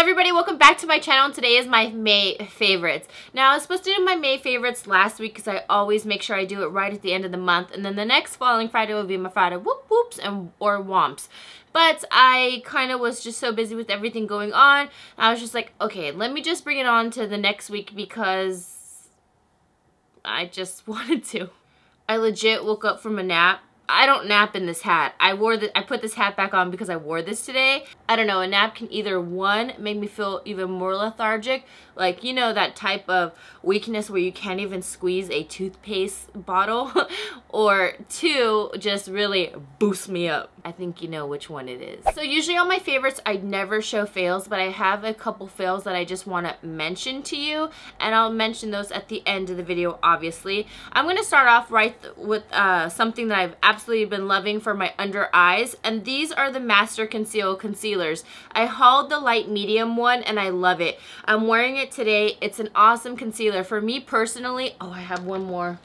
Hi everybody, welcome back to my channel, and today is my May favorites. Now I was supposed to do my May favorites last week because I always make sure I do it right at the end of the month, and then the next following Friday will be my Friday whoops or Womps. But I kind of was just so busy with everything going on, I was just like, okay, let me just bring it on to the next week because I just wanted to. I legit woke up from a nap. I don't nap in this hat. I put this hat back on because I wore this today. I don't know, a nap can either one, make me feel even more lethargic, like, you know, that type of weakness where you can't even squeeze a toothpaste bottle, or two, just really boost me up. I think you know which one it is. So usually on my favorites, I never show fails, but I have a couple fails that I just want to mention to you, and I'll mention those at the end of the video, obviously. I'm going to start off with something that I've absolutely been loving for my under eyes, and these are the Master Conceal Concealers. I hauled the light medium one, and I love it. I'm wearing it today. It's an awesome concealer. For me personally, oh, I have one more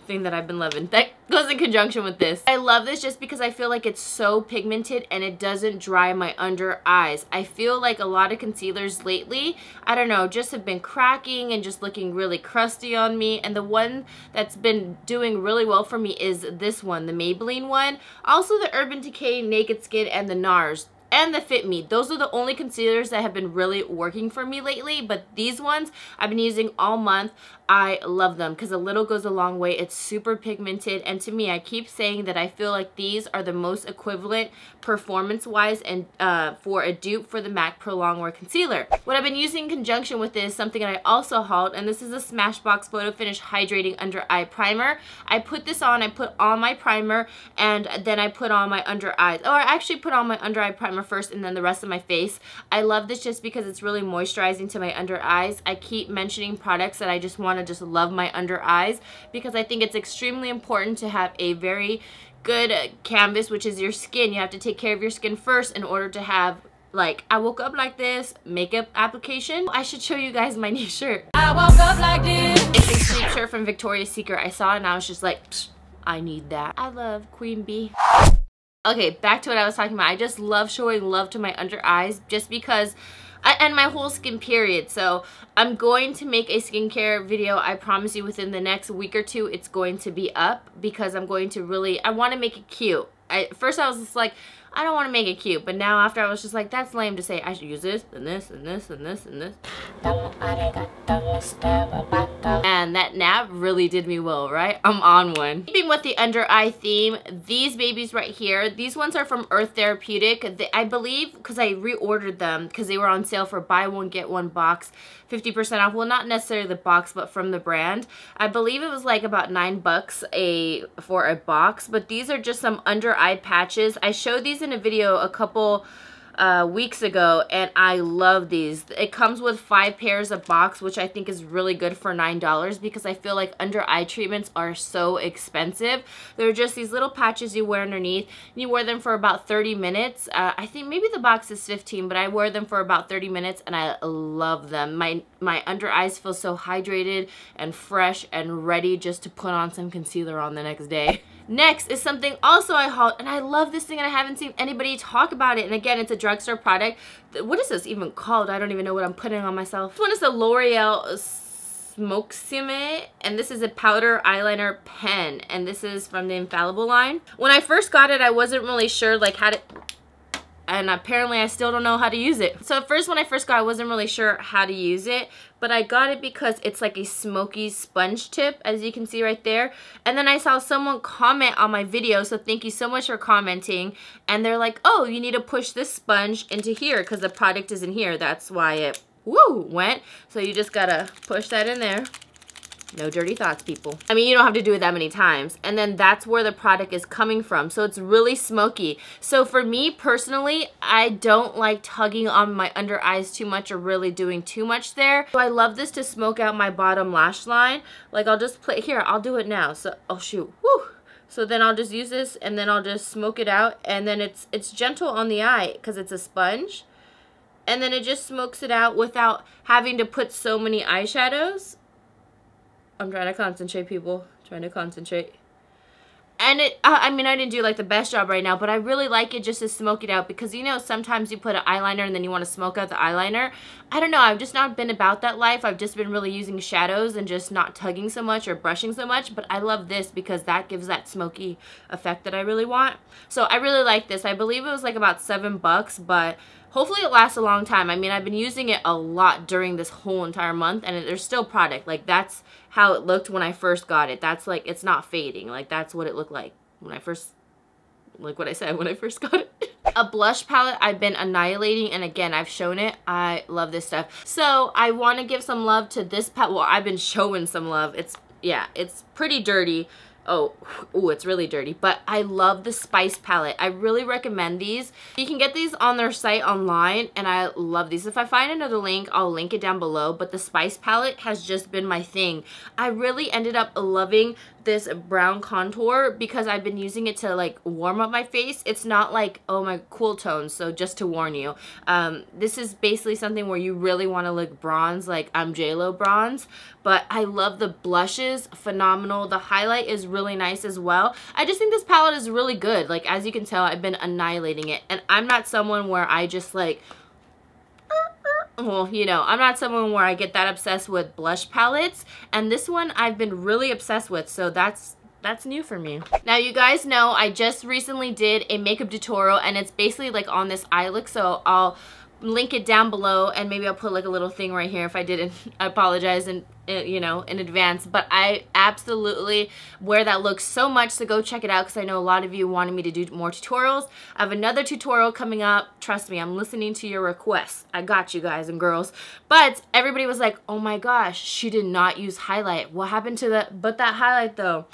thing that I've been loving that goes in conjunction with this. I love this just because I feel like it's so pigmented and it doesn't dry my under eyes. I feel like a lot of concealers lately, I don't know, just have been cracking and just looking really crusty on me, and the one that's been doing really well for me is this one, the Maybelline one. Also the Urban Decay Naked Skin and the NARS and the Fit Me. Those are the only concealers that have been really working for me lately, but these ones I've been using all month. I love them because a little goes a long way. It's super pigmented, and to me, I keep saying that I feel like these are the most equivalent performance-wise and for a dupe for the MAC Pro Longwear Concealer. What I've been using in conjunction with this, something that I also hauled, and this is a Smashbox Photo Finish Hydrating Under Eye Primer. I put this on, I put on my primer, and then I put on my under eyes. Or I actually put on my under eye primer first and then the rest of my face. I love this just because it's really moisturizing to my under eyes. I keep mentioning products that I just want to just love my under eyes because I think it's extremely important to have a very good canvas, which is your skin. You have to take care of your skin first in order to have, like, I woke up like this makeup application. I should show you guys my new shirt. I woke up like this. It's a sleep shirt from Victoria's Secret. I saw it and I was just like, I need that. I love Queen Bee. Okay, back to what I was talking about. I just love showing love to my under eyes just because, and my whole skin period. So I'm going to make a skincare video. I promise you within the next week or two it's going to be up because I'm going to really, I want to make it cute. First I was just like, I don't want to make it cute, but now after I was just like, that's lame to say I should use this and this and this and this and this. And that nap really did me well, right? I'm on one. Keeping with the under eye theme, these babies right here, these ones are from Earth Therapeutic. I believe, because I reordered them because they were on sale for buy one get one box, 50% off. Well, not necessarily the box, but from the brand. I believe it was like about $9 for a box, but these are just some under eye patches. I showed these in a video a couple weeks ago, and I love these. It comes with 5 pairs of box, which I think is really good for $9 because I feel like under eye treatments are so expensive. They're just these little patches you wear underneath. You wear them for about 30 minutes. I think maybe the box is 15, but I wear them for about 30 minutes and I love them. My under eyes feel so hydrated and fresh and ready just to put on some concealer on the next day. Next is something also I hauled, and I love this thing and I haven't seen anybody talk about it. And again, it's a drugstore product. What is this even called? I don't even know what I'm putting on myself. This one is the L'Oreal Smoke Summit, and this is a powder eyeliner pen, and this is from the Infallible line. When I first got it, I wasn't really sure like how to, and apparently I still don't know how to use it. So at first, when I first got it, I wasn't really sure how to use it, but I got it because it's like a smoky sponge tip, as you can see right there. And then I saw someone comment on my video, so thank you so much for commenting. And they're like, oh, you need to push this sponge into here because the product is in here. That's why it, went. So you just gotta push that in there. No dirty thoughts, people. I mean, you don't have to do it that many times. And then that's where the product is coming from. So it's really smoky. So for me personally, I don't like tugging on my under eyes too much or really doing too much there. So I love this to smoke out my bottom lash line. Like, I'll just play, here, I'll do it now. So, oh shoot, woo. So then I'll just use this and then I'll just smoke it out. And then it's gentle on the eye because it's a sponge. And then it just smokes it out without having to put so many eyeshadows. I'm trying to concentrate, people. Trying to concentrate. And I mean, I didn't do like the best job right now, but I really like it just to smoke it out because, you know, sometimes you put an eyeliner and then you want to smoke out the eyeliner. I don't know. I've just not been about that life. I've just been really using shadows and just not tugging so much or brushing so much. But I love this because that gives that smoky effect that I really want. So I really like this. I believe it was like about $7, but hopefully it lasts a long time. I mean, I've been using it a lot during this whole entire month, and there's still product. Like, that's how it looked when I first got it. That's like, it's not fading. Like, that's what it looked like when I first, like what I said, when I first got it. A blush palette I've been annihilating, and again, I've shown it. I love this stuff. So I want to give some love to this palette. Well, I've been showing some love. It's, yeah, it's pretty dirty. Oh, ooh, it's really dirty, but I love the Spice palette. I really recommend these. You can get these on their site online, and I love these. If I find another link, I'll link it down below, but the Spice palette has just been my thing. I really ended up loving this brown contour because I've been using it to like warm up my face. It's not like, oh, my cool tones, so just to warn you, this is basically something where you really want to look bronze, like I'm J-Lo bronze. But I love the blushes, phenomenal. The highlight is really nice as well. I just think this palette is really good. Like, as you can tell, I've been annihilating it, and I'm not someone where I just like, well, you know, I'm not someone where I get that obsessed with blush palettes, and this one I've been really obsessed with, so that's new for me. Now, you guys know I just recently did a makeup tutorial, and it's basically like on this eye look, so I'll link it down below, and maybe I'll put like a little thing right here. If I didn't, I apologize in you know, in advance, but I absolutely wear that look so much, so go check it out because I know a lot of you wanted me to do more tutorials. I have another tutorial coming up. Trust me, I'm listening to your requests. I got you guys and girls. But everybody was like, oh my gosh, she did not use highlight. What happened to that highlight though?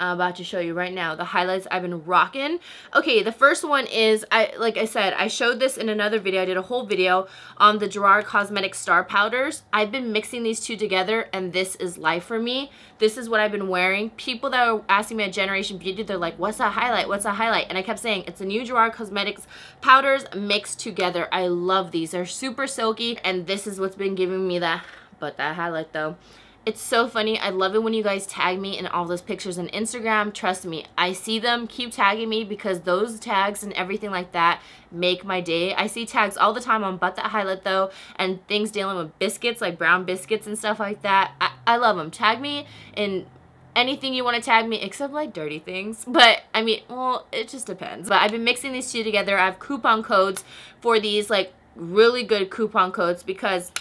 I'm about to show you right now the highlights I've been rocking. Okay, the first one is, like I said, I showed this in another video. I did a whole video on the Gerard Cosmetics Star Powders. I've been mixing these two together, and this is life for me. This is what I've been wearing. People that are asking me at Generation Beauty, they're like, what's that highlight? What's that highlight? And I kept saying, it's the new Gerard Cosmetics powders mixed together. I love these. They're super silky, and this is what's been giving me that highlight though. It's so funny. I love it when you guys tag me in all those pictures on Instagram. Trust me, I see them. Keep tagging me because those tags and everything like that make my day. I see tags all the time on But That Highlight though, and things dealing with biscuits, like brown biscuits and stuff like that. I love them. Tag me in anything you want to tag me, except like dirty things. But I mean, well, it just depends. But I've been mixing these two together. I have coupon codes for these, like really good coupon codes, because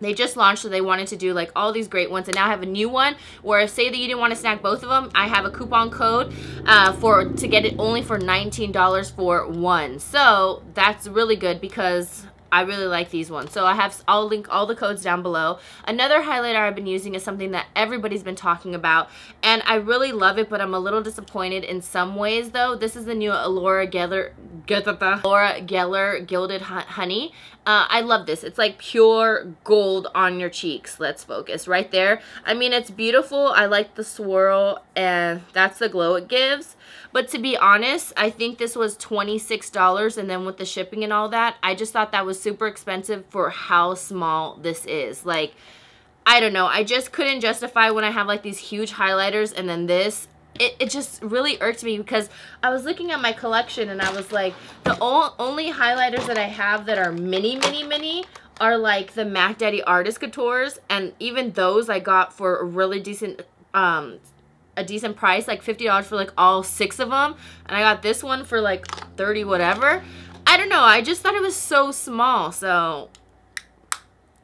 they just launched, so they wanted to do like all these great ones, and now I have a new one where, say that you didn't want to snag both of them, I have a coupon code to get it only for $19 for one. So that's really good because I really like these ones. So I'll link all the codes down below. Another highlighter I've been using is something that everybody's been talking about, and I really love it, but I'm a little disappointed in some ways though. This is the new Laura Geller Gilded Honey. I love this. It's like pure gold on your cheeks. Let's focus right there. I mean, it's beautiful. I like the swirl, and that's the glow it gives. But to be honest, I think this was $26, and then with the shipping and all that, I just thought that was super expensive for how small this is. Like, I don't know. I just couldn't justify when I have like these huge highlighters and then this. It just really irked me because I was looking at my collection and I was like, the only highlighters that I have that are mini are like the Mac Daddy Artist Couture, and even those I got for a really decent decent price, like $50 for like all 6 of them, and I got this one for like 30 whatever. I don't know, I just thought it was so small. So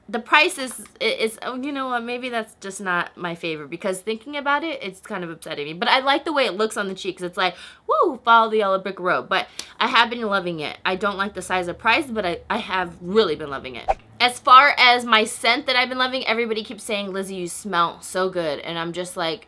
the price is you know what, maybe that's just not my favorite, because thinking about it, it's kind of upsetting me. But I like the way it looks on the cheeks. It's like, woo, follow the yellow brick road. But I have been loving it. I don't like the size of price, but I have really been loving it. As far as my scent that I've been loving, everybody keeps saying, Lizzy, you smell so good. And I'm just like,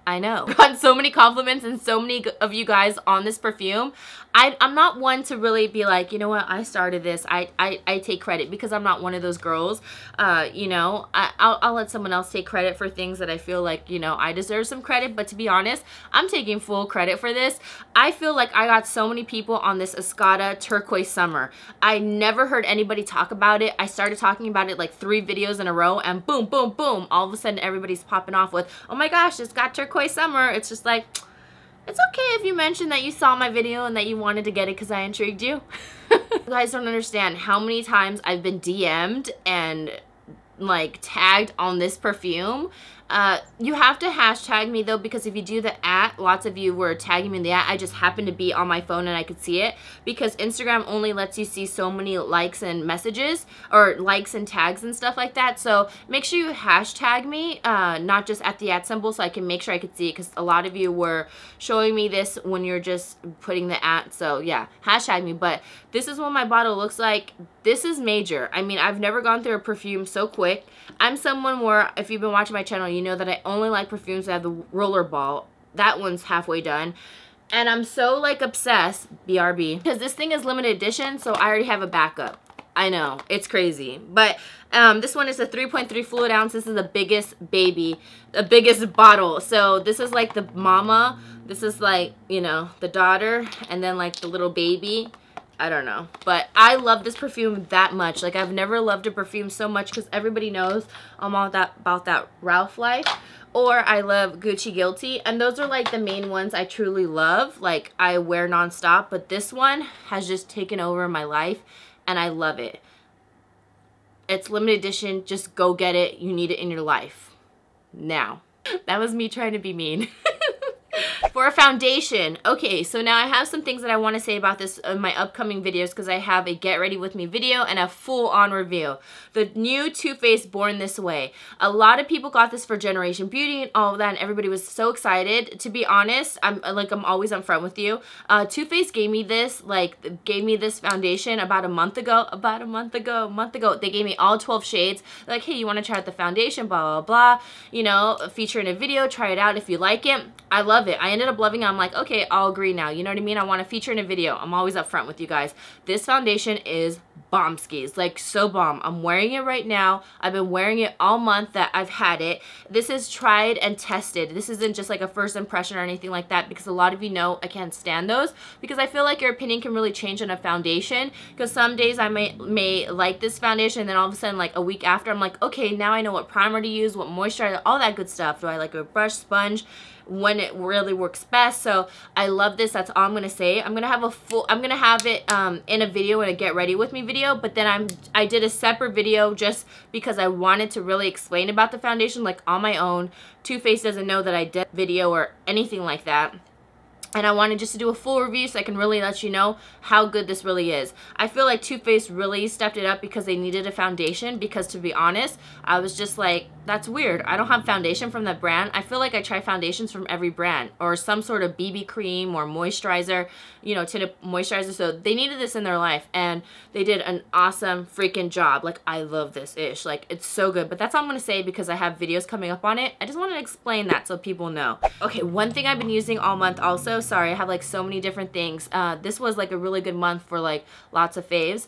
I know. I've got so many compliments and so many of you guys on this perfume. I'm not one to really be like, you know what, I started this. I take credit, because I'm not one of those girls. You know, I'll let someone else take credit for things that I feel like, you know, I deserve some credit. But to be honest, I'm taking full credit for this. I feel like I got so many people on this Escada Turquoise Summer. I never heard anybody talk about it. I started talking about it like 3 videos in a row, and boom, boom, boom. All of a sudden, everybody's popping off with, oh my gosh, it's got Turquoise Summer. It's just like, It's okay if you mentioned that you saw my video and that you wanted to get it because I intrigued you. You guys don't understand how many times I've been DM'd and like tagged on this perfume. You have to hashtag me though, because if you do the @ lots of you were tagging me in the @ I just happened to be on my phone and I could see it, because Instagram only lets you see so many likes and messages, or likes and tags and stuff like that. So make sure you hashtag me, not just at the @ symbol, so I can make sure I could see it, because a lot of you were showing me this when you're just putting the @ so yeah, hashtag me. But this is what my bottle looks like. This is major. I mean, I've never gone through a perfume so quick. I'm someone where, if you've been watching my channel, you know that I only like perfumes that have the roller ball. That one's halfway done. And I'm so like obsessed, BRB, because this thing is limited edition, so I already have a backup. I know, it's crazy. But this one is a 3.3 fluid ounce. This is the biggest baby, the biggest bottle. So this is like the mama. This is like, you know, the daughter, and then like the little baby. I don't know, but I love this perfume that much. Like, I've never loved a perfume so much, because everybody knows I'm all about that Ralph life, or I love Gucci Guilty, and those are like the main ones I truly love. Like, I wear nonstop, but this one has just taken over my life, and I love it. It's limited edition. Just go get it. You need it in your life now. That was me trying to be mean. For a foundation, okay, so now I have some things that I want to say about this in my upcoming videos, because I have a get ready with me video and a full-on review. The new Too Faced Born This Way. A lot of people got this for Generation Beauty and all of that, and everybody was so excited. To be honest, I'm always upfront with you. Too Faced gave me this foundation about a month ago. They gave me all 12 shades. They're like, hey, you want to try out the foundation, blah, blah, blah. You know, feature in a video, try it out if you like it. I love it. I ended up loving it. I'm like, okay, I'll agree now. You know what I mean? I want to feature in a video. I'm always upfront with you guys. This foundation is bomb skis, like so bomb. I'm wearing it right now. I've been wearing it all month that I've had it. This is tried and tested. This isn't just like a first impression or anything like that, because a lot of you know I can't stand those, because I feel like your opinion can really change on a foundation, because some days I may like this foundation, and then all of a sudden, like a week after, I'm like, okay, now I know what primer to use, what moisturizer, all that good stuff. Do I like a brush, sponge, when it really works best? So I love this. That's all I'm gonna say. I'm gonna have it in a video, in a get ready with me video, but then I did a separate video just because I wanted to really explain about the foundation, like on my own. Too Faced doesn't know that I did a video or anything like that. And I wanted just to do a full review so I can really let you know how good this really is. I feel like Too Faced really stepped it up because they needed a foundation, because to be honest, I was just like, that's weird. I don't have foundation from that brand. I feel like I try foundations from every brand, or some sort of BB cream or moisturizer, you know, tinted moisturizer. So they needed this in their life, and they did an awesome freaking job. Like, I love this ish. Like, it's so good. But that's all I'm going to say, because I have videos coming up on it. I just wanted to explain that so people know. Okay, one thing I've been using all month also, sorry, I have like so many different things. This was like a really good month for like lots of faves.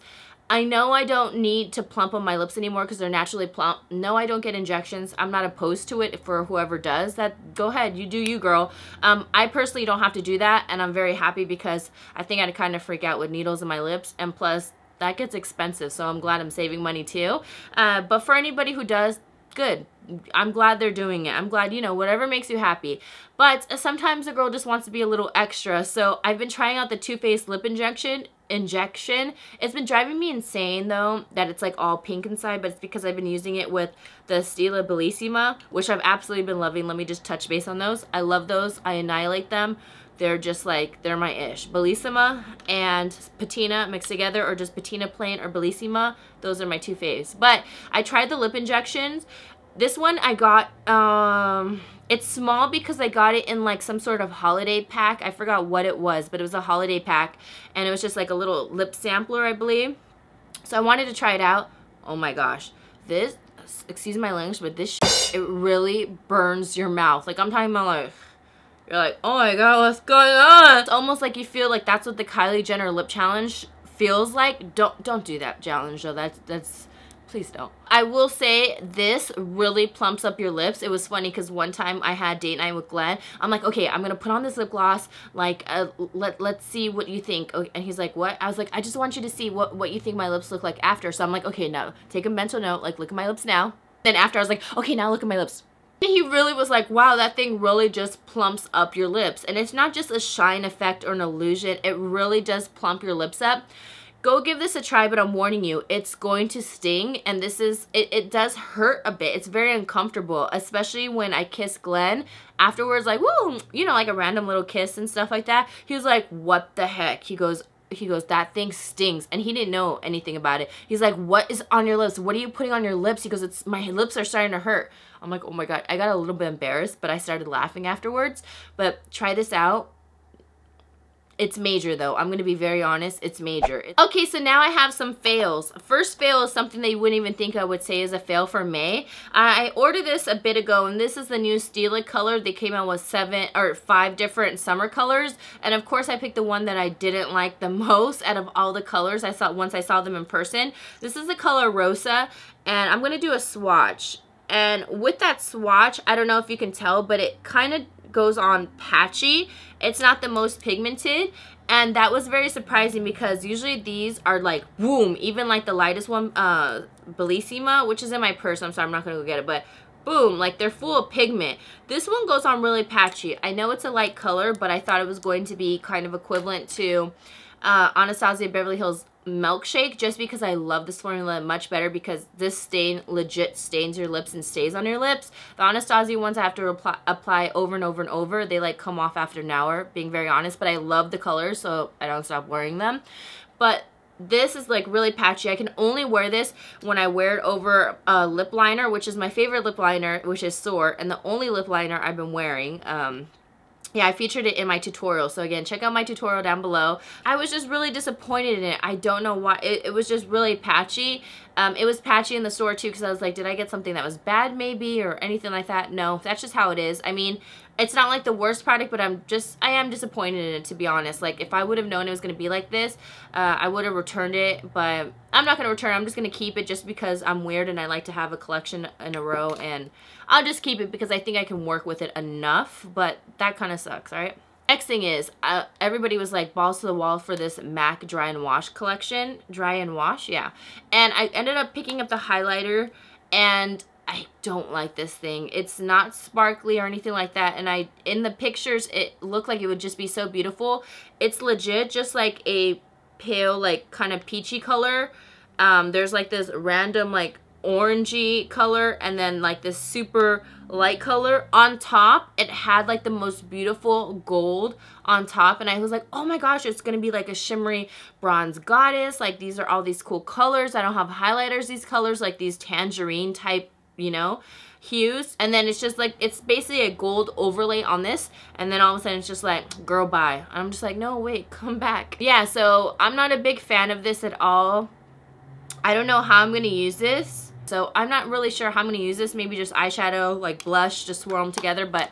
I know I don't need to plump on my lips anymore because they're naturally plump. No, I don't get injections. I'm not opposed to it. For whoever does that, go ahead. You do you, girl. I personally don't have to do that, and I'm very happy, because I think I'd kind of freak out with needles in my lips, and plus that gets expensive, so I'm glad I'm saving money too. But for anybody who does, good. I'm glad they're doing it. I'm glad, you know, whatever makes you happy. But sometimes a girl just wants to be a little extra. So I've been trying out the Too Faced lip injection. It's been driving me insane though that it's like all pink inside, but it's because I've been using it with the Stila Bellissima, which I've absolutely been loving. Let me just touch base on those. I love those. I annihilate them. They're just like, they're my ish. Bellissima and Patina mixed together, or just Patina plain or Bellissima. Those are my two faves. But I tried the lip injections. This one I got, it's small because I got it in like some sort of holiday pack. I forgot what it was, but it was a holiday pack, and it was just like a little lip sampler, I believe. So I wanted to try it out. Oh my gosh. This, excuse my language, but this shit, it really burns your mouth. Like, I'm talking about like, you're like, oh my god, what's going on? It's almost like you feel like that's what the Kylie Jenner lip challenge feels like. Don't do that challenge though. That's please don't. I will say this really plumps up your lips. It was funny because one time I had date night with Glenn. I'm like, okay, I'm gonna put on this lip gloss. Like, let's see what you think. Okay, and he's like, what? I was like, I just want you to see what you think my lips look like after. So I'm like, okay, no, take a mental note. Like, look at my lips now. Then after, I was like, okay, now look at my lips. He really was like, wow, that thing really just plumps up your lips. And it's not just a shine effect or an illusion. It really does plump your lips up. Go give this a try, but I'm warning you, it's going to sting, and this is, it does hurt a bit. It's very uncomfortable, especially when I kissed Glenn afterwards, like, woo, you know, like a random little kiss and stuff like that. He was like, what the heck? He goes, that thing stings, and he didn't know anything about it. He's like, what is on your lips? What are you putting on your lips? He goes, it's, my lips are starting to hurt. I'm like, oh my God. I got a little bit embarrassed, but I started laughing afterwards. But try this out. It's major though. I'm going to be very honest. It's major. Okay, so now I have some fails. First fail is something that you wouldn't even think I would say is a fail for May. I ordered this a bit ago, and this is the new Steely color. They came out with 5 different summer colors. And of course, I picked the one that I didn't like the most out of all the colors I saw once I saw them in person. This is the color Rosa, and I'm going to do a swatch. And with that swatch, I don't know if you can tell, but it kind of goes on patchy. It's not the most pigmented, and that was very surprising because usually these are like boom, even like the lightest one, Bellissima, which is in my purse. I'm sorry, I'm not gonna go get it, but boom, like they're full of pigment. This one goes on really patchy. I know it's a light color, but I thought it was going to be kind of equivalent to Anastasia Beverly Hills Milkshake, just because I love this formula much better, because this stain legit stains your lips and stays on your lips. The Anastasia ones I have to apply over and over and over. They like come off after an hour, being very honest, but I love the colors, so I don't stop wearing them. But this is like really patchy. I can only wear this when I wear it over a lip liner, which is my favorite lip liner, which is Soar, and the only lip liner I've been wearing. Yeah, I featured it in my tutorial. So again, check out my tutorial down below. I was just really disappointed in it. I don't know why. It was just really patchy. It was patchy in the store too, because I was like, did I get something that was bad maybe or anything like that? No, that's just how it is. I mean, it's not like the worst product, but I am disappointed in it, to be honest. Like, if I would have known it was going to be like this, I would have returned it, but I'm not going to return it. I'm just going to keep it just because I'm weird and I like to have a collection in a row, and I'll just keep it because I think I can work with it enough, but that kind of sucks, alright? Next thing is, everybody was like balls to the wall for this MAC Dry and Wash collection. Dry and Wash, yeah. And I ended up picking up the highlighter, and I don't like this thing. It's not sparkly or anything like that, and in the pictures it looked like it would just be so beautiful. It's legit just like a pale, like kind of peachy color. There's like this random like orangey color, and then like this super light color on top. It had like the most beautiful gold on top, and I was like, oh my gosh, it's gonna be like a shimmery bronze goddess. Like, these are all these cool colors. I don't have highlighters, these colors, like these tangerine type, you know, hues. And then it's just like, it's basically a gold overlay on this, and then all of a sudden it's just like, girl, bye. I'm just like, no, wait, come back. Yeah, so I'm not a big fan of this at all. I don't know how I'm gonna use this, so I'm not really sure how I'm gonna use this. Maybe just eyeshadow, like blush, just swirl them together, but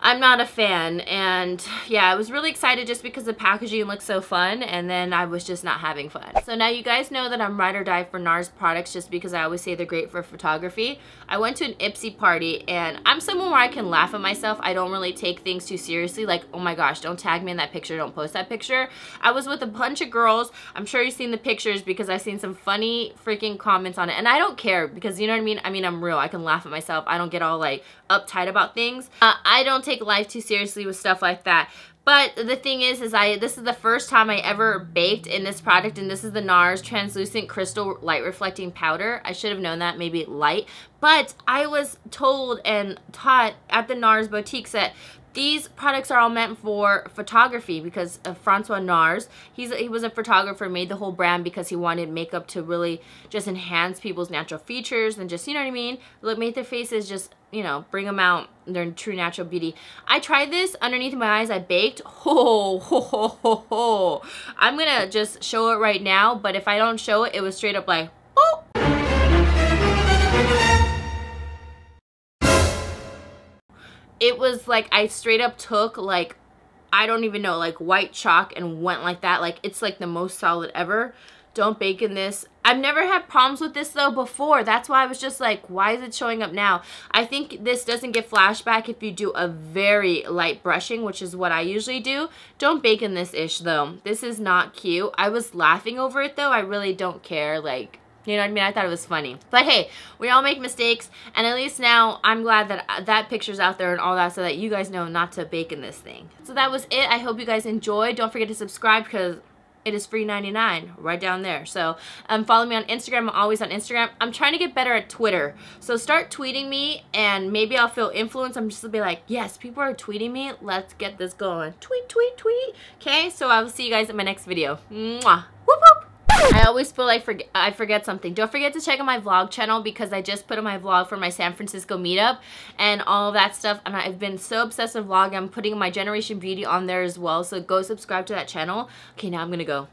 I'm not a fan. And yeah, I was really excited just because the packaging looked so fun, and then I was just not having fun. So now you guys know that I'm ride or die for NARS products, just because I always say they're great for photography. I went to an Ipsy party, and I'm someone where I can laugh at myself. I don't really take things too seriously, like, oh my gosh, don't tag me in that picture, don't post that picture. I was with a bunch of girls. I'm sure you've seen the pictures because I've seen some funny freaking comments on it, and I don't care, because you know what I mean? I mean, I'm real. I can laugh at myself. I don't get all like uptight about things. I don't take life too seriously with stuff like that. But the thing is this is the first time I ever baked in this product, and this is the NARS Translucent Crystal Light Reflecting Powder. I should have known that, maybe light. But I was told and taught at the NARS boutiques that these products are all meant for photography, because of Francois NARS. He was a photographer, made the whole brand because he wanted makeup to really just enhance people's natural features and just, you know what I mean? Look, make their faces just, you know, bring them out their true natural beauty. I tried this underneath my eyes. I baked. I'm gonna just show it right now, but if I don't show it, it was straight up like, oh. It was like I straight up took like, I don't even know, like white chalk and went like that. Like, it's like the most solid ever. Don't bake in this. I've never had problems with this though before. That's why I was just like, why is it showing up now? I think this doesn't get flashback if you do a very light brushing, which is what I usually do. Don't bake in this ish though. This is not cute. I was laughing over it though. I really don't care. Like, You know what I mean? I thought it was funny. But hey, we all make mistakes, and at least now I'm glad that that picture's out there and all that, so that you guys know not to bake in this thing. So that was it. I hope you guys enjoyed. Don't forget to subscribe because it is free 99 right down there. So follow me on Instagram. I'm always on Instagram. I'm trying to get better at Twitter. So start tweeting me, and maybe I'll feel influenced. I'm just gonna be like, yes, people are tweeting me. Let's get this going. Tweet, tweet, tweet. Okay, so I will see you guys in my next video. Mwah. Whoop, whoop. I always feel like I forget something. Don't forget to check out my vlog channel because I just put on my vlog for my San Francisco meetup and all of that stuff. And I've been so obsessed with vlogging. I'm putting my Generation Beauty on there as well. So go subscribe to that channel. Okay, now I'm going to go.